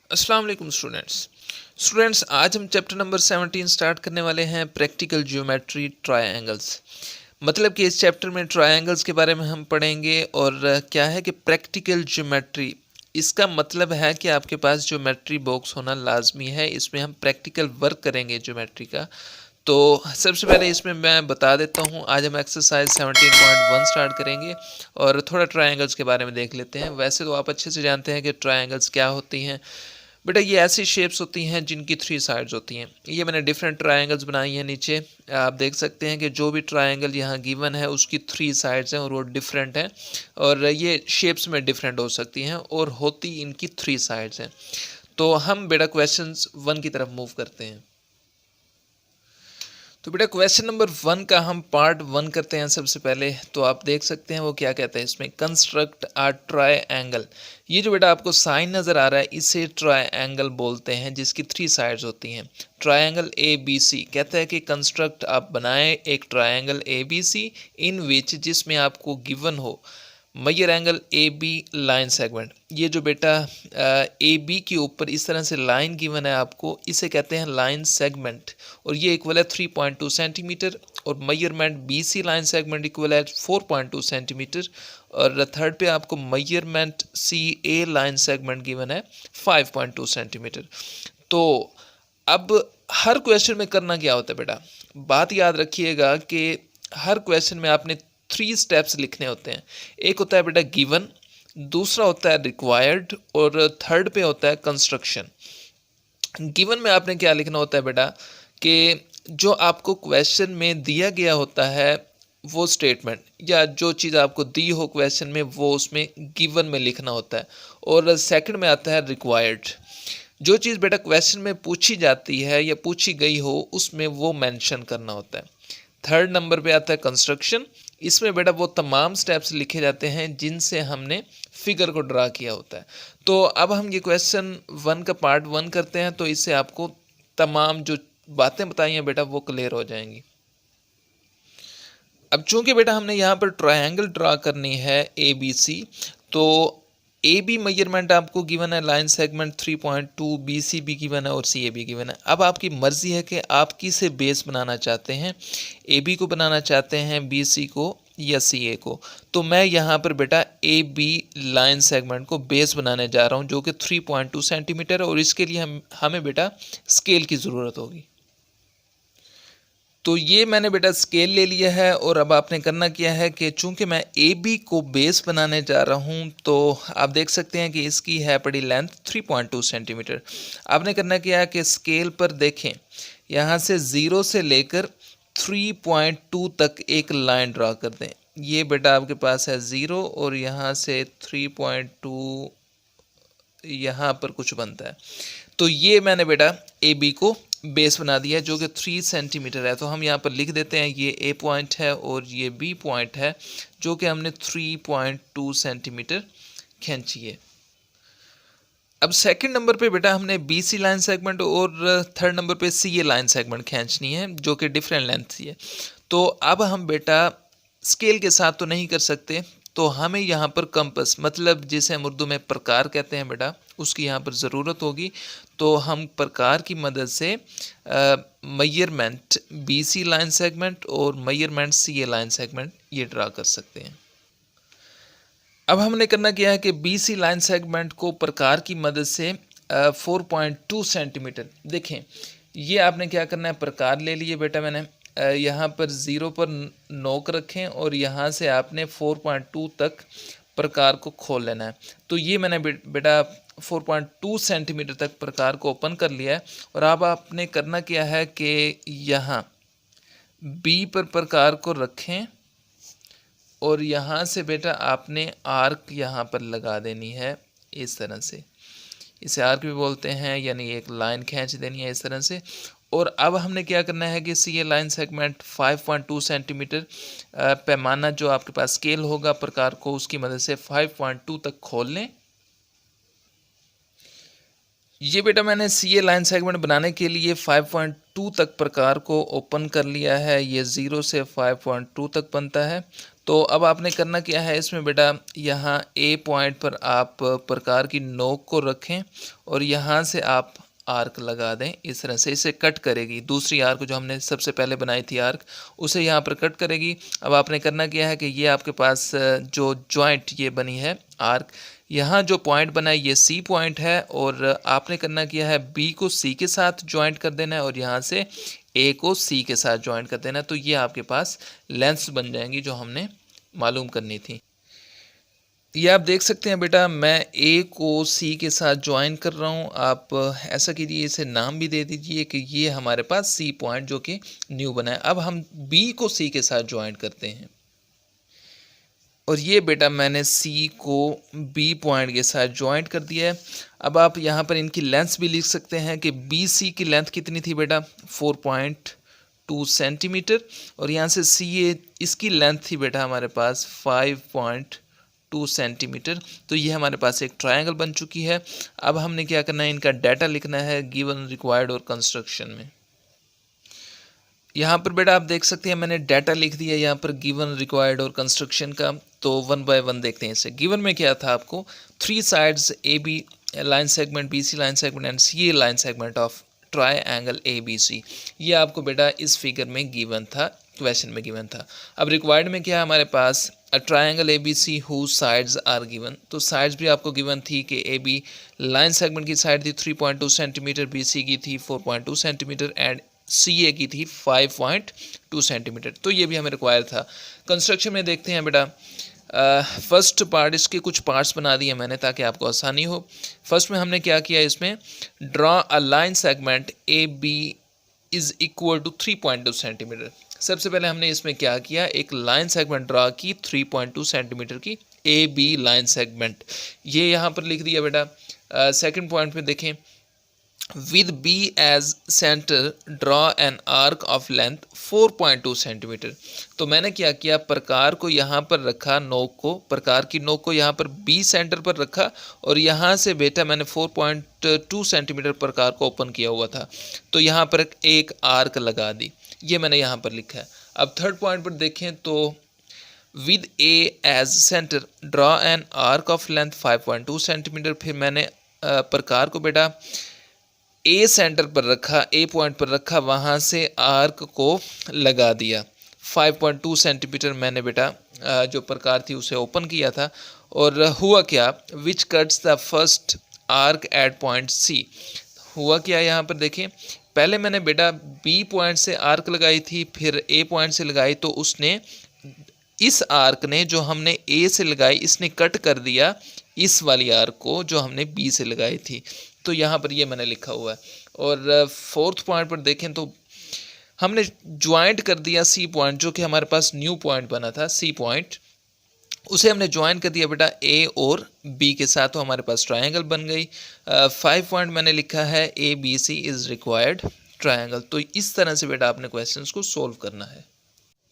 अस्सलाम वालेकुम स्टूडेंट्स आज हम चैप्टर नंबर 17 स्टार्ट करने वाले हैं प्रैक्टिकल ज्योमेट्री ट्रायंगल्स। मतलब कि इस चैप्टर में ट्रायंगल्स के बारे में हम पढ़ेंगे और क्या है कि प्रैक्टिकल ज्योमेट्री, इसका मतलब है कि आपके पास ज्योमेट्री बॉक्स होना लाजमी है। इसमें हम प्रैक्टिकल वर्क करेंगे ज्योमेट्री का। तो सबसे पहले इसमें मैं बता देता हूँ, आज हम एक्सरसाइज 17.1 स्टार्ट करेंगे और थोड़ा ट्रायंगल्स के बारे में देख लेते हैं। वैसे तो आप अच्छे से जानते हैं कि ट्रायंगल्स क्या होती हैं। बेटा ये ऐसी शेप्स होती हैं जिनकी 3 साइड्स होती हैं। ये मैंने डिफरेंट ट्रायंगल्स बनाई हैं। नीचे आप देख सकते हैं कि जो भी ट्रायंगल यहाँ गिवन है उसकी 3 साइड्स हैं और वो डिफरेंट हैं और ये शेप्स में डिफरेंट हो सकती हैं और होती इनकी 3 साइड्स हैं। तो हम बेटा क्वेश्चंस 1 की तरफ मूव करते हैं। तो बेटा क्वेश्चन नंबर 1 का हम पार्ट 1 करते हैं। सबसे पहले तो आप देख सकते हैं वो क्या कहते हैं इसमें, कंस्ट्रक्ट अ ट्रायंगल। ये जो बेटा आपको साइन नज़र आ रहा है इसे ट्रायंगल बोलते हैं जिसकी 3 साइड्स होती हैं। ट्रायंगल ए बी सी कहता है कि कंस्ट्रक्ट आप बनाएं एक ट्रायंगल ए बी सी इन विच, जिसमें आपको गिवन हो measure angle A B line segment. ये जो बेटा ए बी के ऊपर इस तरह से लाइन गिवन है आपको, इसे कहते हैं लाइन सेगमेंट और ये इक्वल है 3.2 सेंटीमीटर और measurement B C line segment equal है 4.2 सेंटीमीटर और थर्ड पे आपको measurement C A line segment given है 5.2 सेंटीमीटर। तो अब हर क्वेश्चन में करना क्या होता है बेटा, बात याद रखिएगा कि हर क्वेश्चन में आपने 3 स्टेप्स लिखने होते हैं। एक होता है बेटा गिवन, दूसरा होता है रिक्वायर्ड और थर्ड पे होता है कंस्ट्रक्शन। गिवन में आपने क्या लिखना होता है बेटा कि जो आपको क्वेश्चन में दिया गया होता है वो स्टेटमेंट या जो चीज़ आपको दी हो क्वेश्चन में वो उसमें गिवन में लिखना होता है। और सेकंड में आता है रिक्वायर्ड, जो चीज़ बेटा क्वेश्चन में पूछी जाती है या पूछी गई हो उसमें वो मेंशन करना होता है। थर्ड नंबर पे आता है कंस्ट्रक्शन, इसमें बेटा वो तमाम स्टेप्स लिखे जाते हैं जिनसे हमने फिगर को ड्रा किया होता है। तो अब हम ये क्वेश्चन 1 का पार्ट 1 करते हैं तो इससे आपको तमाम जो बातें बताई हैं बेटा वो क्लियर हो जाएंगी। अब चूंकि बेटा हमने यहाँ पर ट्रायंगल ड्रा करनी है ए बी सी, तो ए बी मेजरमेंट आपको गिवन है लाइन सेगमेंट 3.2, बी सी भी गिवन है और सी ए भी गिवन है। अब आपकी मर्जी है कि आप किसे बेस बनाना चाहते हैं, ए बी को बनाना चाहते हैं, बी सी को या सी ए को। तो मैं यहाँ पर बेटा ए बी लाइन सेगमेंट को बेस बनाने जा रहा हूँ जो कि 3.2 सेंटीमीटर है और इसके लिए हमें बेटा स्केल की ज़रूरत होगी। तो ये मैंने बेटा स्केल ले लिया है और अब आपने करना क्या है कि चूंकि मैं ए बी को बेस बनाने जा रहा हूँ तो आप देख सकते हैं कि इसकी है पड़ी लेंथ 3.2 सेंटीमीटर। आपने करना क्या है कि स्केल पर देखें, यहाँ से 0 से लेकर 3.2 तक एक लाइन ड्रा कर दें। ये बेटा आपके पास है 0 और यहाँ से 3.2 यहाँ पर कुछ बनता है। तो ये मैंने बेटा ए बी को बेस बना दिया है जो कि 3 सेंटीमीटर है। तो हम यहाँ पर लिख देते हैं ये ए पॉइंट है और ये बी पॉइंट है जो कि हमने 3.2 सेंटीमीटर खींची है। अब सेकंड नंबर पे बेटा हमने बी सी लाइन सेगमेंट और थर्ड नंबर पे सी ए लाइन सेगमेंट खींचनी है जो कि डिफरेंट लेंथ की है। तो अब हम बेटा स्केल के साथ तो नहीं कर सकते, तो हमें यहाँ पर कंपस, मतलब जिसे हम उर्दू में प्रकार कहते हैं बेटा, उसकी यहाँ पर ज़रूरत होगी। तो हम प्रकार की मदद से measurement B C line segment और measurement C A line segment ये ड्रा कर सकते हैं। अब हमने करना क्या है कि बी सी लाइन सेगमेंट को प्रकार की मदद से 4.2 सेंटीमीटर, देखें ये आपने क्या करना है, प्रकार ले लिए बेटा मैंने, यहाँ पर 0 पर नोक रखें और यहाँ से आपने 4.2 तक प्रकार को खोल लेना है। तो ये मैंने बेटा 4.2 सेंटीमीटर तक प्रकार को ओपन कर लिया है। और अब आपने करना क्या है कि यहाँ बी पर प्रकार को रखें और यहाँ से बेटा आपने आर्क यहाँ पर लगा देनी है इस तरह से, इसे आर्क भी बोलते हैं, यानी एक लाइन खींच देनी है इस तरह से। और अब हमने क्या करना है कि सी ए लाइन सेगमेंट 5.2 सेंटीमीटर पैमाना जो आपके पास स्केल होगा प्रकार को, उसकी मदद से 5.2 तक खोल लें। ये बेटा मैंने सी ए लाइन सेगमेंट बनाने के लिए 5.2 तक प्रकार को ओपन कर लिया है। ये 0 से 5.2 तक बनता है। तो अब आपने करना क्या है इसमें बेटा, यहाँ ए पॉइंट पर आप प्रकार की नोक को रखें और यहाँ से आप आर्क लगा दें। इस तरह से इसे कट करेगी, दूसरी आर्क जो हमने सबसे पहले बनाई थी आर्क, उसे यहाँ पर कट करेगी। अब आपने करना क्या है कि ये आपके पास जो जॉइंट ये बनी है आर्क, यहाँ जो पॉइंट बना है ये सी पॉइंट है, और आपने करना क्या है बी को सी के साथ ज्वाइंट कर देना है और यहाँ से ए को सी के साथ ज्वाइंट कर देना है। तो ये आपके पास लेंथ्स बन जाएंगी जो हमने मालूम करनी थी। ये आप देख सकते हैं बेटा, मैं ए को सी के साथ ज्वाइन कर रहा हूँ। आप ऐसा कीजिए, इसे नाम भी दे दीजिए कि ये हमारे पास सी पॉइंट जो कि न्यू बना है। अब हम बी को सी के साथ ज्वाइन करते हैं, और ये बेटा मैंने सी को बी पॉइंट के साथ ज्वाइंट कर दिया है। अब आप यहाँ पर इनकी लेंथ्स भी लिख सकते हैं कि बी सी की लेंथ कितनी थी बेटा, 4.2 सेंटीमीटर, और यहाँ से सी ए इसकी लेंथ थी बेटा हमारे पास 5.2 सेंटीमीटर। तो ये हमारे पास एक ट्रायंगल बन चुकी है। अब हमने क्या करना है, इनका डाटा लिखना है गिवन, रिक्वायर्ड और कंस्ट्रक्शन में। यहाँ पर बेटा आप देख सकते हैं मैंने डाटा लिख दिया यहाँ पर गिवन, रिक्वायर्ड और कंस्ट्रक्शन का। तो वन बाय वन देखते हैं इसे। गिवन में क्या था आपको, 3 sides A B line segment, B C line segment and C A line segment of triangle A B C. ये आपको बेटा इस फिगर में गिवन था, क्वेश्चन में गिवन था। अब रिक्वायर्ड में क्या है हमारे पास, a triangle A B C whose sides are given. तो साइड्स भी आपको गिवन थी कि ए बी लाइन सेगमेंट की साइड थी 3.2 सेंटीमीटर, बी सी की थी 4.2 सेंटीमीटर एंड सी ए की थी 5.2 सेंटीमीटर। तो ये भी हमें रिक्वायर था। कंस्ट्रक्शन में देखते हैं बेटा, फर्स्ट पार्ट, इसके कुछ पार्ट्स बना दिए मैंने ताकि आपको आसानी हो। फर्स्ट में हमने क्या किया, इसमें draw a line segment A B is equal to 3.2 centimetre. सबसे पहले हमने इसमें क्या किया, एक लाइन सेगमेंट ड्रॉ की 3.2 सेंटीमीटर की ए बी लाइन सेगमेंट, ये यहाँ पर लिख दिया बेटा। सेकंड पॉइंट में देखें, with B as center draw an arc of length 4.2 centimetre. तो मैंने क्या किया, प्रकार को यहाँ पर रखा, नोक को, प्रकार की नोक को यहाँ पर B सेंटर पर रखा, और यहाँ से बेटा मैंने 4.2 सेंटीमीटर प्रकार को ओपन किया हुआ था, तो यहाँ पर एक आर्क लगा दी। ये मैंने यहाँ पर लिखा है। अब थर्ड पॉइंट पर देखें तो with A as center draw an arc of length 5.2 centimetre. फिर मैंने प्रकार को बेटा ए सेंटर पर रखा, ए पॉइंट पर रखा, वहाँ से आर्क को लगा दिया। 5.2 सेंटीमीटर मैंने बेटा जो प्रकार थी उसे ओपन किया था, और हुआ क्या, which cuts the first arc at point C. हुआ क्या यहाँ पर देखें, पहले मैंने बेटा बी पॉइंट से आर्क लगाई थी, फिर ए पॉइंट से लगाई, तो उसने, इस आर्क ने जो हमने ए से लगाई, इसने कट कर दिया इस वाली आर्क को जो हमने बी से लगाई थी। तो यहाँ पर ये मैंने लिखा हुआ है। और फोर्थ पॉइंट पर देखें तो हमने ज्वाइंट कर दिया सी पॉइंट, जो कि हमारे पास न्यू पॉइंट बना था सी पॉइंट, उसे हमने ज्वाइन कर दिया बेटा ए और बी के साथ, तो हमारे पास ट्रायंगल बन गई। 5 पॉइंट मैंने लिखा है A B C is required triangle. तो इस तरह से बेटा आपने क्वेश्चंस को सोल्व करना है।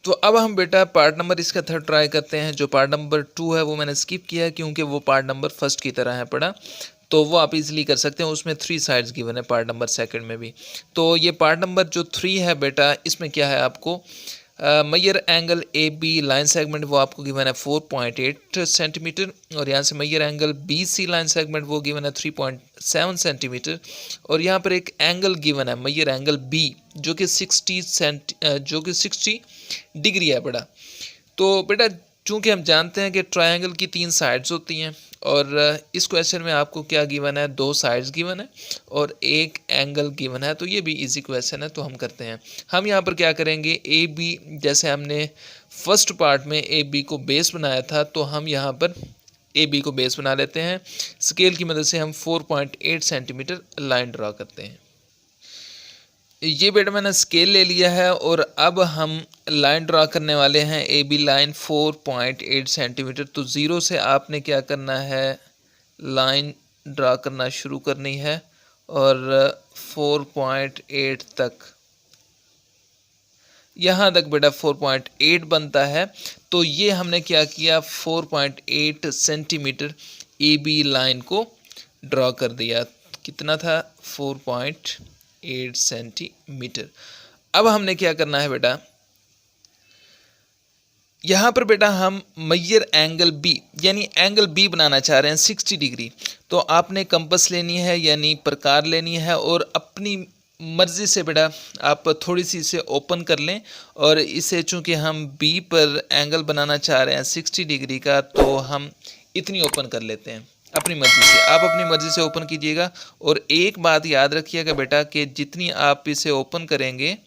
तो अब हम बेटा पार्ट नंबर इसका थर्ड ट्राई करते हैं। जो पार्ट नंबर 2 है वो मैंने स्किप किया है क्योंकि वो पार्ट नंबर फर्स्ट की तरह है पड़ा, तो वो आप इजीली कर सकते हैं। उसमें 3 साइड्स गिवन है पार्ट नंबर सेकंड में भी। तो ये पार्ट नंबर जो 3 है बेटा, इसमें क्या है आपको मैयर angle A B line segment वो आपको गिवन है 4.8 सेंटीमीटर, और यहाँ से मैयर angle B C line segment वो गिवन है 3.7 सेंटीमीटर, और यहाँ पर एक एंगल गिवन है मैयर एंगल बी जो कि 60 डिग्री है बेटा। तो बेटा चूँकि हम जानते हैं कि ट्रायंगल की 3 साइड्स होती हैं, और इस क्वेश्चन में आपको क्या गिवन है, 2 साइड्स गिवन है और एक एंगल गिवन है। तो ये भी इजी क्वेश्चन है, तो हम करते हैं। हम यहाँ पर क्या करेंगे, ए बी, जैसे हमने फर्स्ट पार्ट में ए बी को बेस बनाया था, तो हम यहाँ पर ए बी को बेस बना लेते हैं। स्केल की मदद से हम 4.8 सेंटीमीटर लाइन ड्रा करते हैं। ये बेटा मैंने स्केल ले लिया है, और अब हम लाइन ड्रा करने वाले हैं ए बी लाइन 4.8 सेंटीमीटर। तो ज़ीरो से आपने क्या करना है, लाइन ड्रा करना शुरू करनी है, और 4.8 तक, यहाँ तक बेटा 4.8 बनता है। तो ये हमने क्या किया, 4.8 सेंटीमीटर ए बी लाइन को ड्रा कर दिया। कितना था, 4.8 सेंटीमीटर। अब हमने क्या करना है बेटा, यहाँ पर बेटा हम मेजर एंगल बी यानी एंगल बी बनाना चाह रहे हैं 60 डिग्री। तो आपने कंपास लेनी है यानी प्रकार लेनी है और अपनी मर्ज़ी से बेटा आप थोड़ी सी इसे ओपन कर लें। और इसे चूँकि हम बी पर एंगल बनाना चाह रहे हैं 60 डिग्री का, तो हम इतनी ओपन कर लेते हैं अपनी मर्ज़ी से। आप अपनी मर्ज़ी से ओपन कीजिएगा। और एक बात याद रखिएगा बेटा कि जितनी आप इसे ओपन करेंगे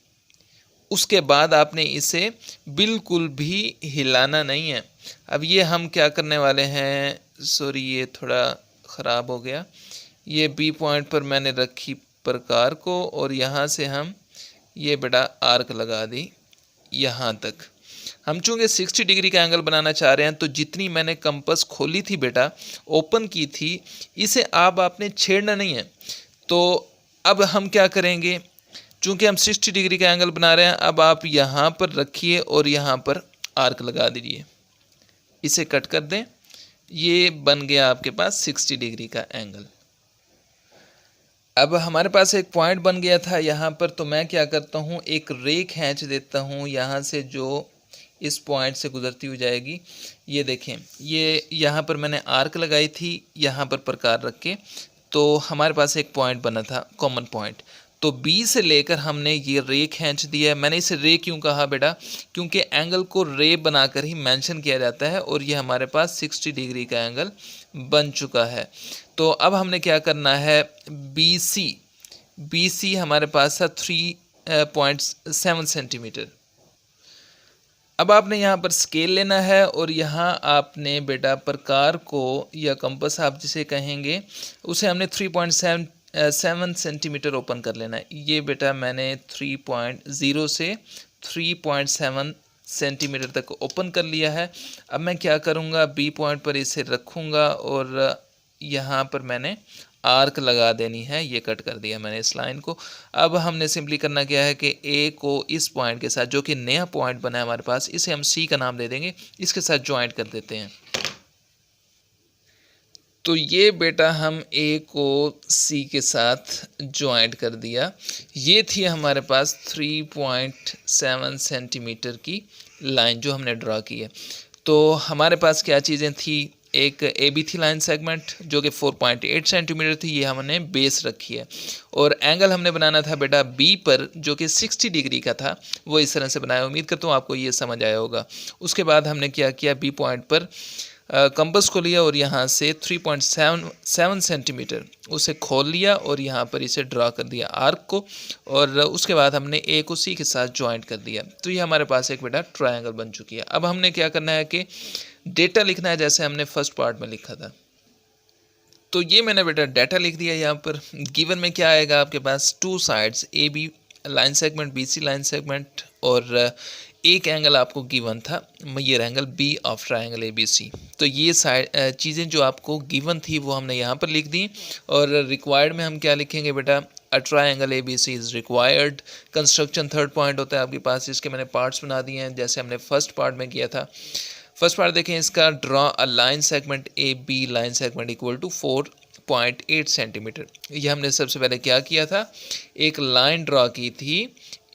उसके बाद आपने इसे बिल्कुल भी हिलाना नहीं है। अब ये हम क्या करने वाले हैं, सॉरी ये थोड़ा ख़राब हो गया। ये बी पॉइंट पर मैंने रखी प्रकार को और यहाँ से हम ये बेटा आर्क लगा दी यहाँ तक। हम चूँकि 60 डिग्री का एंगल बनाना चाह रहे हैं, तो जितनी मैंने कंपास खोली थी बेटा, ओपन की थी, इसे अब आपने छेड़ना नहीं है। तो अब हम क्या करेंगे, चूँकि हम 60 डिग्री का एंगल बना रहे हैं, अब आप यहाँ पर रखिए और यहाँ पर आर्क लगा दीजिए। इसे कट कर दें। ये बन गया आपके पास 60 डिग्री का एंगल। अब हमारे पास एक पॉइंट बन गया था यहाँ पर, तो मैं क्या करता हूँ, एक रे खींच देता हूँ यहाँ से जो इस पॉइंट से गुजरती हुई जाएगी। ये देखें, ये यहाँ पर मैंने आर्क लगाई थी यहाँ पर प्रकार रख के, तो हमारे पास एक पॉइंट बना था कॉमन पॉइंट। तो बी से लेकर हमने ये रे खींच दिया है। मैंने इसे रे क्यों कहा बेटा, क्योंकि एंगल को रे बनाकर ही मेंशन किया जाता है और ये हमारे पास 60 डिग्री का एंगल बन चुका है। तो अब हमने क्या करना है, बी सी हमारे पास था 3.7 सेंटीमीटर। अब आपने यहाँ पर स्केल लेना है और यहाँ आपने बेटा प्रकार को या कंपास आप जिसे कहेंगे, उसे हमने 3.7 सेंटीमीटर ओपन कर लेना है। ये बेटा मैंने 3.0 से 3.7 सेंटीमीटर तक ओपन कर लिया है। अब मैं क्या करूँगा, बी पॉइंट पर इसे रखूँगा और यहाँ पर मैंने आर्क लगा देनी है। ये कट कर दिया मैंने इस लाइन को। अब हमने सिंपली करना क्या है कि ए को इस पॉइंट के साथ, जो कि नया पॉइंट बना है हमारे पास, इसे हम सी का नाम दे देंगे, इसके साथ ज्वाइंट कर देते हैं। तो ये बेटा हम ए को सी के साथ ज्वाइंट कर दिया। ये थी हमारे पास 3.7 सेंटीमीटर की लाइन जो हमने ड्रा की है। तो हमारे पास क्या चीज़ें थी, एक ए बी थी लाइन सेगमेंट जो कि 4.8 सेंटीमीटर थी, ये हमने बेस रखी है। और एंगल हमने बनाना था बेटा बी पर जो कि 60 डिग्री का था, वो इस तरह से बनाया। उम्मीद करता हूँ आपको ये समझ आया होगा। उसके बाद हमने क्या किया, बी पॉइंट पर कंपास को लिया और यहाँ से 3.7 सेंटीमीटर उसे खोल लिया और यहाँ पर इसे ड्रा कर दिया आर्क को। और उसके बाद हमने ए को सी के साथ ज्वाइंट कर दिया। तो ये हमारे पास एक बेटा ट्रायंगल बन चुकी है। अब हमने क्या करना है कि डेटा लिखना है जैसे हमने फर्स्ट पार्ट में लिखा था। तो ये मैंने बेटा डाटा लिख दिया। यहाँ पर गिवन में क्या आएगा आपके पास, 2 sides A B line segment, B C line segment, और एक एंगल आपको गिवन था measure angle B of triangle A B C. तो ये साइड चीज़ें जो आपको गिवन थी वो हमने यहाँ पर लिख दी। और रिक्वायर्ड में हम क्या लिखेंगे बेटा, a triangle A B C is required. Construction third point होता है आपके पास, इसके मैंने पार्ट्स बना दिए हैं जैसे हमने फर्स्ट पार्ट में किया था। फर्स्ट पार्ट देखें इसका, draw a line segment A B line segment equal to 4.8 centimetre. ये हमने सबसे पहले क्या किया था, एक लाइन ड्रॉ की थी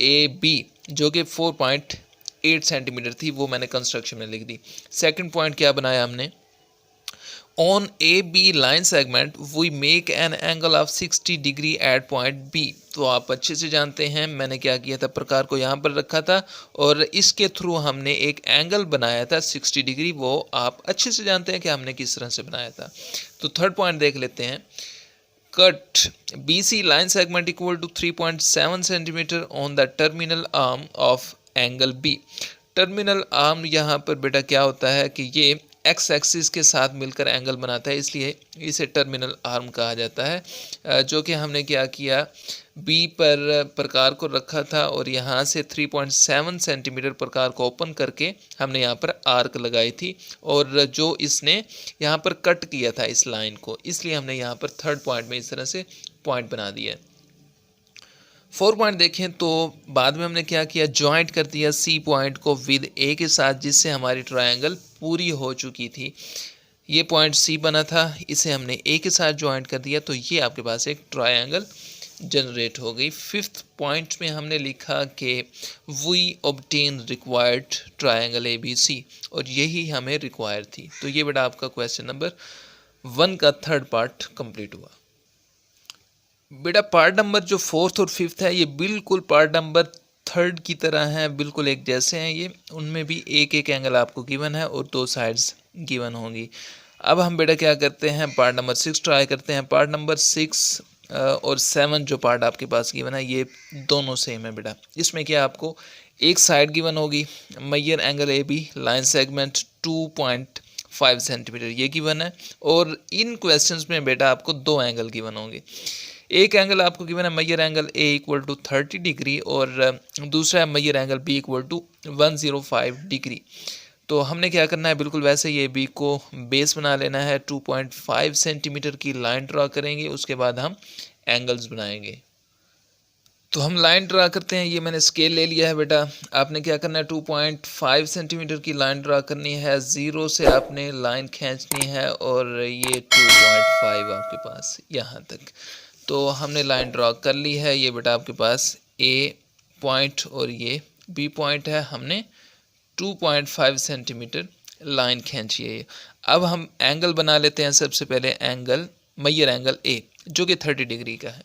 ए बी जो कि 4.8 सेंटीमीटर थी, वो मैंने कंस्ट्रक्शन में लिख दी। सेकंड पॉइंट क्या बनाया हमने, on A B line segment we make an angle of 60 degree at point B. तो आप अच्छे से जानते हैं मैंने क्या किया था, प्रकार को यहाँ पर रखा था और इसके थ्रू हमने एक एंगल बनाया था 60 डिग्री। वो आप अच्छे से जानते हैं कि हमने किस तरह से बनाया था। तो थर्ड पॉइंट देख लेते हैं, cut B C line segment equal to 3.7 centimetre on the terminal arm of angle B. Terminal arm यहाँ पर बेटा क्या होता है कि ये एक्स एक्सिस के साथ मिलकर एंगल बनाता है, इसलिए इसे टर्मिनल आर्म कहा जाता है। जो कि हमने क्या किया, बी पर प्रकार को रखा था और यहाँ से 3.7 सेंटीमीटर प्रकार को ओपन करके हमने यहाँ पर आर्क लगाई थी और जो इसने यहाँ पर कट किया था इस लाइन को, इसलिए हमने यहाँ पर थर्ड पॉइंट में इस तरह से पॉइंट बना दिया है। 4 पॉइंट देखें तो बाद में हमने क्या किया, ज्वाइंट कर दिया सी पॉइंट को विद ए के साथ, जिससे हमारी ट्रायंगल पूरी हो चुकी थी। ये पॉइंट सी बना था, इसे हमने ए के साथ ज्वाइंट कर दिया, तो ये आपके पास एक ट्रायंगल जनरेट हो गई। फिफ्थ पॉइंट में हमने लिखा कि we obtain required triangle ABC, और यही हमें रिक्वायर थी। तो ये बेटा आपका क्वेश्चन नंबर 1 का थर्ड पार्ट कंप्लीट हुआ। बेटा पार्ट नंबर जो फोर्थ और फिफ्थ है ये बिल्कुल पार्ट नंबर थर्ड की तरह है, बिल्कुल एक जैसे हैं ये। उनमें भी एक एक एंगल आपको गिवन है और 2 साइड्स गिवन होंगी। अब हम बेटा क्या करते हैं, पार्ट नंबर 6 ट्राई करते हैं। पार्ट नंबर 6 और 7 जो पार्ट आपके पास गिवन है ये दोनों सेम है बेटा। इसमें क्या आपको एक साइड गिवन होगी, measure angle AB, line segment 2.5 centimetre ये गिवन है। और इन क्वेश्चंस में बेटा आपको 2 एंगल गिवन होंगे। एक एंगल आपको गिवन है measure angle A equal to 30 degree और दूसरा है measure angle B equal to 105 degree. तो हमने क्या करना है, बिल्कुल वैसे ही B को बेस बना लेना है। 2.5 सेंटीमीटर की लाइन ड्रा करेंगे, उसके बाद हम एंगल्स बनाएंगे। तो हम लाइन ड्रा करते हैं। ये मैंने स्केल ले लिया है बेटा। आपने क्या करना है, 2.5 सेंटीमीटर की लाइन ड्रा करनी है। 0 से आपने लाइन खींचनी है और ये 2.5 आपके पास यहाँ तक। तो हमने लाइन ड्रा कर ली है। ये बेटा आपके पास A पॉइंट और ये B पॉइंट है। हमने 2.5 सेंटीमीटर लाइन खींची है। अब हम एंगल बना लेते हैं। सबसे पहले एंगल मेजर एंगल A जो कि 30 डिग्री का है।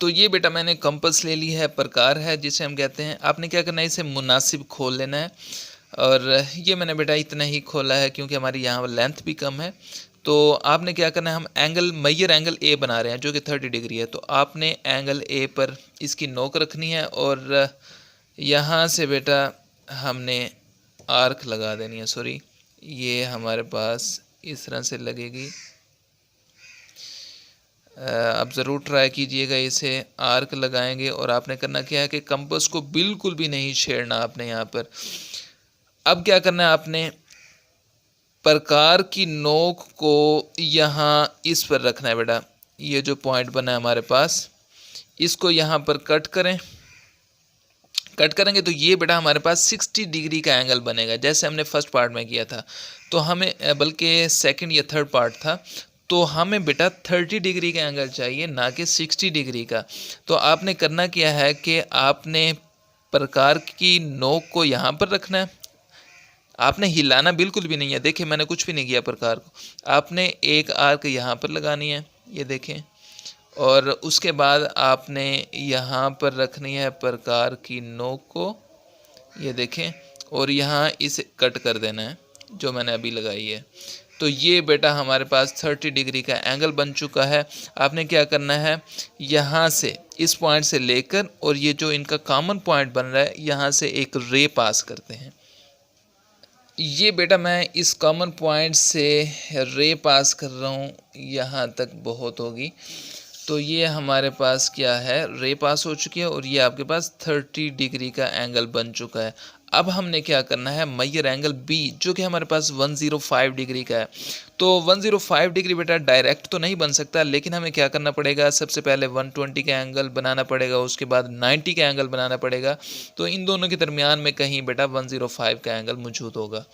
तो ये बेटा मैंने कंपास ले ली है, प्रकार है जिसे हम कहते हैं। आपने क्या करना है, इसे मुनासिब खोल लेना है। और ये मैंने बेटा इतना ही खोला है क्योंकि हमारी यहाँ लेंथ भी कम है। तो आपने क्या करना है, हम एंगल मेजर एंगल A बना रहे हैं जो कि 30 डिग्री है। तो आपने एंगल A पर इसकी नोक रखनी है और यहाँ से बेटा हमने आर्क लगा देनी है। सॉरी, ये हमारे पास इस तरह से लगेगी। आप ज़रूर ट्राई कीजिएगा, इसे आर्क लगाएंगे। और आपने करना क्या है कि कंपास को बिल्कुल भी नहीं छेड़ना आपने यहाँ पर। अब क्या करना है, आपने प्रकार की नोक को यहाँ इस पर रखना है बेटा। ये जो पॉइंट बना है हमारे पास, इसको यहाँ पर कट करें। कट करेंगे तो ये बेटा हमारे पास 60 डिग्री का एंगल बनेगा, जैसे हमने फर्स्ट पार्ट में किया था। तो हमें बल्कि सेकंड या थर्ड पार्ट था, तो हमें बेटा 30 डिग्री का एंगल चाहिए, ना कि 60 डिग्री का। तो आपने करना क्या है कि आपने प्रकार की नोक को यहाँ पर रखना है। आपने हिलाना बिल्कुल भी नहीं है। देखिए मैंने कुछ भी नहीं किया प्रकार को। आपने एक आर्क यहाँ पर लगानी है, ये देखें। और उसके बाद आपने यहाँ पर रखनी है प्रकार की नोक को, ये देखें। और यहाँ इसे कट कर देना है जो मैंने अभी लगाई है। तो ये बेटा हमारे पास 30 डिग्री का एंगल बन चुका है। आपने क्या करना है, यहाँ से इस पॉइंट से लेकर और ये जो इनका कॉमन पॉइंट बन रहा है, यहाँ से एक रे पास करते हैं। ये बेटा मैं इस कॉमन पॉइंट से रे पास कर रहा हूँ, यहाँ तक बहुत होगी। तो ये हमारे पास क्या है, रे पास हो चुकी है और ये आपके पास 30 डिग्री का एंगल बन चुका है। अब हमने क्या करना है, मेजर एंगल B जो कि हमारे पास 105 डिग्री का है। तो 105 डिग्री बेटा डायरेक्ट तो नहीं बन सकता, लेकिन हमें क्या करना पड़ेगा, सबसे पहले 120 का एंगल बनाना पड़ेगा, उसके बाद 90 का एंगल बनाना पड़ेगा। तो इन दोनों के दरमियान में कहीं बेटा 105 का एंगल मौजूद होगा।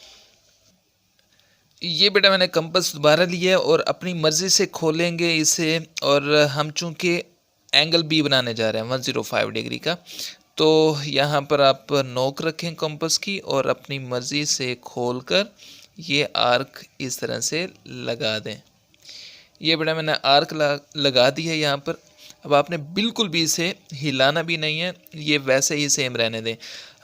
ये बेटा मैंने कंपास दोबारा लिया है और अपनी मर्ज़ी से खोलेंगे इसे। और हम चूँकि एंगल B बनाने जा रहे हैं 105 डिग्री का, तो यहाँ पर आप नोक रखें कंपास की और अपनी मर्ज़ी से खोलकर ये आर्क इस तरह से लगा दें। ये बेटा मैंने आर्क लगा दी है यहाँ पर। अब आपने बिल्कुल भी इसे हिलाना भी नहीं है, ये वैसे ही सेम रहने दें।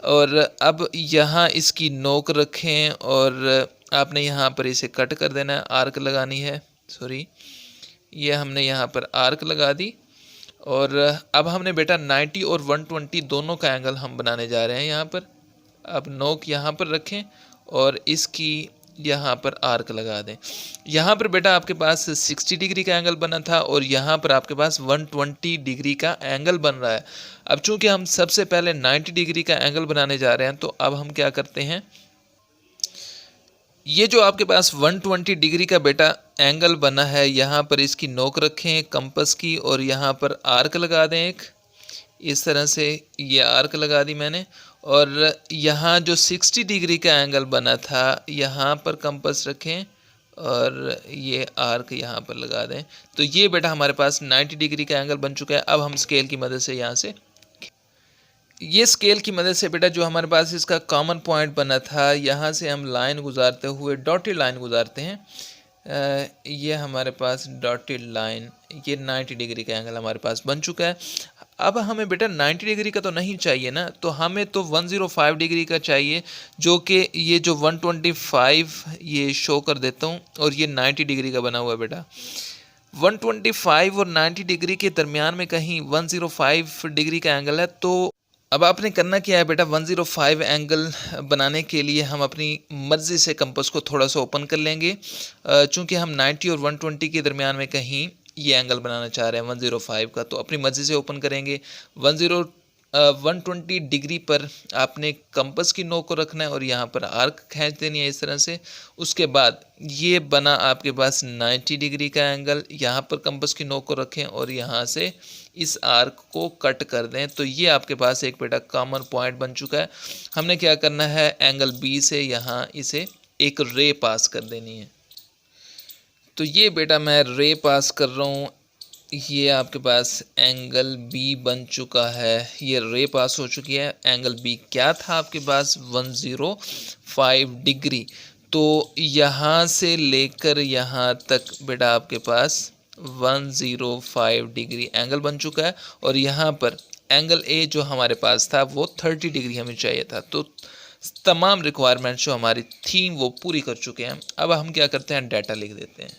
और अब यहाँ इसकी नोक रखें और आपने यहाँ पर इसे कट कर देना है, आर्क लगानी है। सॉरी, ये हमने यहाँ पर आर्क लगा दी। और अब हमने बेटा 90 और 120 दोनों का एंगल हम बनाने जा रहे हैं यहाँ पर। अब नोक यहाँ पर रखें और इसकी यहाँ पर आर्क लगा दें। यहाँ पर बेटा आपके पास 60 डिग्री का एंगल बना था और यहाँ पर आपके पास 120 डिग्री का एंगल बन रहा है। अब चूंकि हम सबसे पहले 90 डिग्री का एंगल बनाने जा रहे हैं, तो अब हम क्या करते हैं, ये जो आपके पास 120 डिग्री का बेटा एंगल बना है, यहाँ पर इसकी नोक रखें कंपास की और यहाँ पर आर्क लगा दें एक, इस तरह से ये आर्क लगा दी मैंने। और यहाँ जो 60 डिग्री का एंगल बना था, यहाँ पर कंपास रखें और ये आर्क यहाँ पर लगा दें। तो ये बेटा हमारे पास 90 डिग्री का एंगल बन चुका है। अब हम स्केल की मदद से यहाँ से, ये स्केल की मदद से बेटा जो हमारे पास इसका कॉमन पॉइंट बना था, यहाँ से हम लाइन गुजारते हुए डॉटेड लाइन गुजारते हैं। ये हमारे पास डॉटेड लाइन, ये 90 डिग्री का एंगल हमारे पास बन चुका है। अब हमें बेटा 90 डिग्री का तो नहीं चाहिए ना, तो हमें तो 105 डिग्री का चाहिए, जो कि ये जो 125 ये शो कर देता हूँ, और ये 90 डिग्री का बना हुआ है बेटा। 125 और 90 डिग्री के दरमियान में कहीं 105 डिग्री का एंगल है। तो अब आपने करना क्या है बेटा, 105 एंगल बनाने के लिए हम अपनी मर्ज़ी से कंपास को थोड़ा सा ओपन कर लेंगे। चूँकि हम 90 और 120 के दरमियान में कहीं ये एंगल बनाना चाह रहे हैं 105 का, तो अपनी मर्ज़ी से ओपन करेंगे। 120 डिग्री पर आपने कंपास की नोक को रखना है और यहाँ पर आर्क खींच देनी है इस तरह से। उसके बाद ये बना आपके पास 90 डिग्री का एंगल, यहाँ पर कंपास की नोक को रखें और यहाँ से इस आर्क को कट कर दें। तो ये आपके पास एक बेटा कॉमन पॉइंट बन चुका है। हमने क्या करना है, एंगल बी से यहाँ इसे एक रे पास कर देनी है। तो ये बेटा मैं रे पास कर रहा हूँ, ये आपके पास एंगल बी बन चुका है, ये रे पास हो चुकी है। एंगल बी क्या था आपके पास, 105 डिग्री। तो यहाँ से लेकर यहाँ तक बेटा आपके पास 105 डिग्री एंगल बन चुका है। और यहाँ पर एंगल ए जो हमारे पास था वो 30 डिग्री हमें चाहिए था। तो तमाम रिक्वायरमेंट जो हमारी थी वो पूरी कर चुके हैं। अब हम क्या करते हैं, डाटा लिख देते हैं।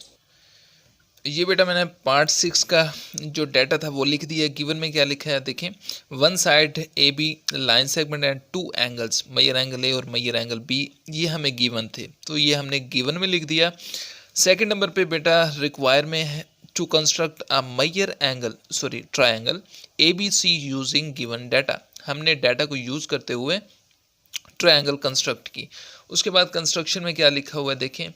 ये बेटा मैंने पार्ट 6 का जो डाटा था वो लिख दिया। गिवन में क्या लिखा है देखें, one side A B line segment and two angles, measure angle A और मेजर एंगल बी, ये हमें गिवन थे, तो ये हमने गिवन में लिख दिया। सेकंड नंबर पे बेटा रिक्वायर में है to construct a measure angle triangle A B C using given data. हमने डाटा को यूज़ करते हुए ट्रायंगल कंस्ट्रक्ट की। उसके बाद कंस्ट्रक्शन में क्या लिखा हुआ है देखें,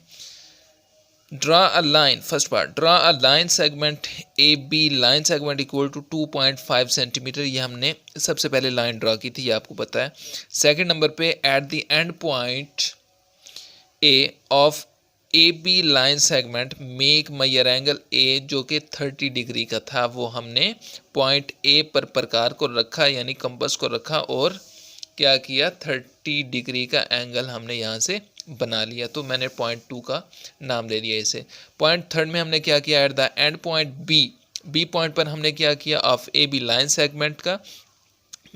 draw a line, first part, draw a line segment A B, line segment equal to 2.5 centimetre. ये हमने सबसे पहले लाइन ड्रा की थी, ये आपको पता है। सेकंड नंबर पे at the end point A of A B line segment make measure angle A, जो कि 30 डिग्री का था, वो हमने पॉइंट ए पर प्रकार को रखा, यानी कंपास को रखा और क्या किया, 30 डिग्री का एंगल हमने यहाँ से बना लिया। तो मैंने पॉइंट 2 का नाम ले लिया इसे। पॉइंट थर्ड में हमने क्या किया, at the end point B point पर हमने क्या किया, of A B line segment का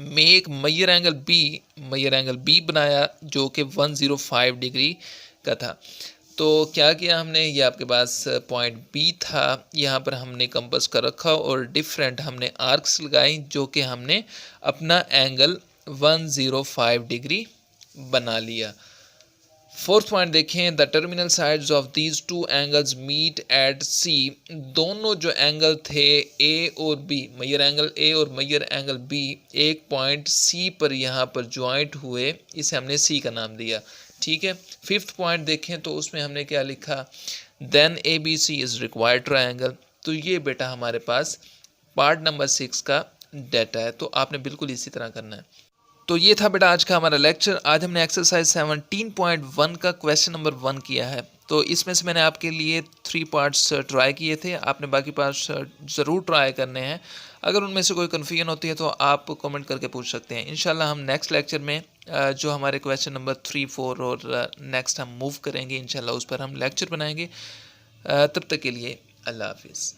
मेक मेजर एंगल बी बनाया, जो कि 105 डिग्री का था। तो क्या किया हमने, ये आपके पास पॉइंट बी था, यहाँ पर हमने कंपास का रखा और डिफरेंट हमने आर्क्स लगाई, जो कि हमने अपना एंगल 105 डिग्री बना लिया। फोर्थ पॉइंट देखें, the terminal sides of these two angles meet at C. दोनों जो एंगल थे ए और बी, मेजर एंगल ए और मेजर एंगल बी, एक पॉइंट सी पर यहाँ पर ज्वाइंट हुए, इसे हमने सी का नाम दिया। ठीक है। फिफ्थ पॉइंट देखें तो उसमें हमने क्या लिखा, then A B C is required triangle. तो ये बेटा हमारे पास पार्ट नंबर 6 का डाटा है। तो आपने बिल्कुल इसी तरह करना है। तो ये था बेटा आज का हमारा लेक्चर। आज हमने एक्सरसाइज 17.1 का क्वेश्चन नंबर 1 किया है। तो इसमें से मैंने आपके लिए 3 पार्ट्स ट्राई किए थे, आपने बाकी पार्ट्स ज़रूर ट्राई करने हैं। अगर उनमें से कोई कन्फ्यूजन होती है तो आप कमेंट करके पूछ सकते हैं। इंशाल्लाह हम नेक्स्ट लेक्चर में जो हमारे क्वेश्चन नंबर 3, 4 और नेक्स्ट हम मूव करेंगे, इंशाल्लाह उस पर हम लेक्चर बनाएंगे। तब तक के लिए अल्लाह हाफिज़।